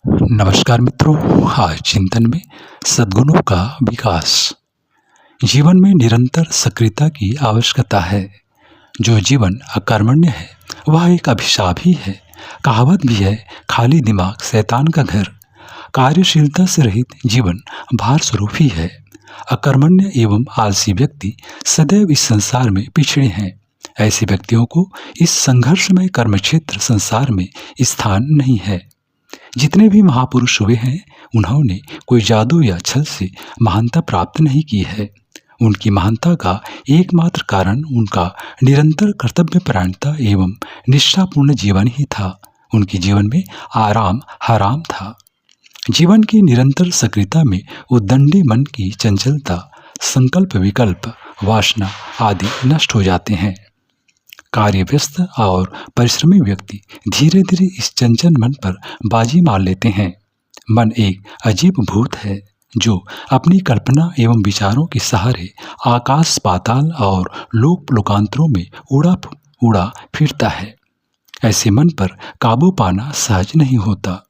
नमस्कार मित्रों, आज चिंतन में सद्गुणों का विकास। जीवन में निरंतर सक्रियता की आवश्यकता है। जो जीवन अकर्मण्य है वह एक अभिशाप ही है। कहावत भी है, खाली दिमाग शैतान का घर। कार्यशीलता से रहित जीवन भार स्वरूप ही है। अकर्मण्य एवं आलसी व्यक्ति सदैव इस संसार में पिछड़े हैं। ऐसे व्यक्तियों को इस संघर्षमय कर्मक्षेत्र संसार में स्थान नहीं है। जितने भी महापुरुष हुए हैं उन्होंने कोई जादू या छल से महानता प्राप्त नहीं की है। उनकी महानता का एकमात्र कारण उनका निरंतर कर्तव्यपरायणता एवं निष्ठापूर्ण जीवन ही था। उनके जीवन में आराम हराम था। जीवन की निरंतर सक्रियता में उद्दंडी मन की चंचलता, संकल्प विकल्प, वासना आदि नष्ट हो जाते हैं। कार्यव्यस्त और परिश्रमी व्यक्ति धीरे धीरे इस चंचल मन पर बाजी मार लेते हैं। मन एक अजीब भूत है जो अपनी कल्पना एवं विचारों के सहारे आकाश पाताल और लोक लोकांतरों में उड़ा फिरता है। ऐसे मन पर काबू पाना सहज नहीं होता।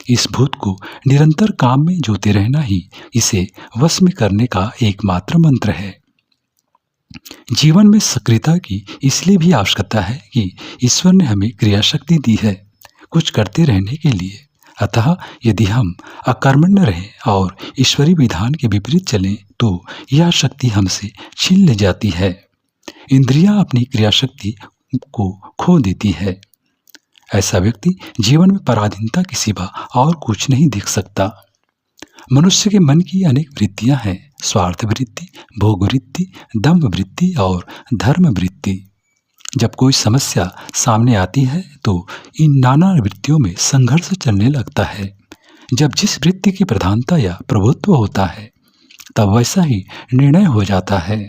इस भूत को निरंतर काम में जोते रहना ही इसे वश में करने का एकमात्र मंत्र है। जीवन में सक्रियता की इसलिए भी आवश्यकता है कि ईश्वर ने हमें क्रिया शक्ति दी है कुछ करते रहने के लिए। अतः यदि हम अकर्मण्य रहें और ईश्वरीय विधान के विपरीत चलें तो यह शक्ति हमसे छीन ले जाती है। इंद्रियां अपनी क्रिया शक्ति को खो देती है। ऐसा व्यक्ति जीवन में पराधीनता के सिवा और कुछ नहीं देख सकता। मनुष्य के मन की अनेक वृत्तियां हैं, स्वार्थ वृत्ति, भोग वृत्ति, दम्भ वृत्ति और धर्म वृत्ति। जब कोई समस्या सामने आती है तो इन नाना वृत्तियों में संघर्ष चलने लगता है। जब जिस वृत्ति की प्रधानता या प्रभुत्व होता है तब वैसा ही निर्णय हो जाता है।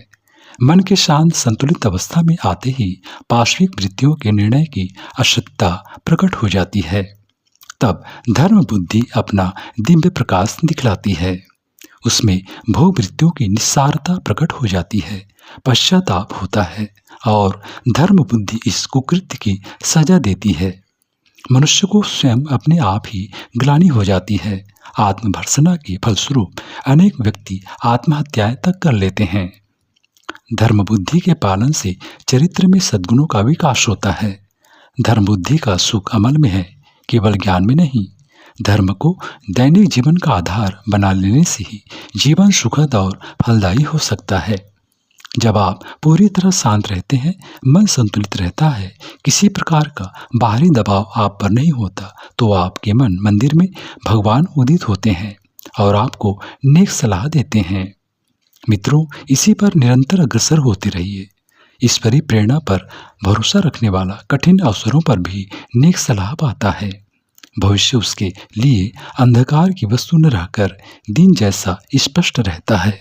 मन के शांत संतुलित अवस्था में आते ही पार्श्विक वृत्तियों के निर्णय की अशुद्धता प्रकट हो जाती है। तब धर्म बुद्धि अपना दिव्य प्रकाश दिखलाती है। उसमें भोग वृत्तियों की निस्सारता प्रकट हो जाती है। पश्चाताप होता है और धर्म बुद्धि इस कुकृत्य की सजा देती है। मनुष्य को स्वयं अपने आप ही ग्लानि हो जाती है। आत्मभर्सना के फलस्वरूप अनेक व्यक्ति आत्महत्याएं तक कर लेते हैं। धर्म बुद्धि के पालन से चरित्र में सद्गुणों का विकास होता है। धर्म बुद्धि का सुख अमल में है, केवल ज्ञान में नहीं। धर्म को दैनिक जीवन का आधार बना लेने से ही जीवन सुखद और फलदायी हो सकता है। जब आप पूरी तरह शांत रहते हैं, मन संतुलित रहता है, किसी प्रकार का बाहरी दबाव आप पर नहीं होता, तो आपके मन मंदिर में भगवान उदित होते हैं और आपको नेक सलाह देते हैं। मित्रों, इसी पर निरंतर अग्रसर होते रहिए। ईश्वरीय प्रेरणा पर भरोसा रखने वाला कठिन अवसरों पर भी नेक सलाह पाता है। भविष्य उसके लिए अंधकार की वस्तु न रहकर दिन जैसा स्पष्ट रहता है।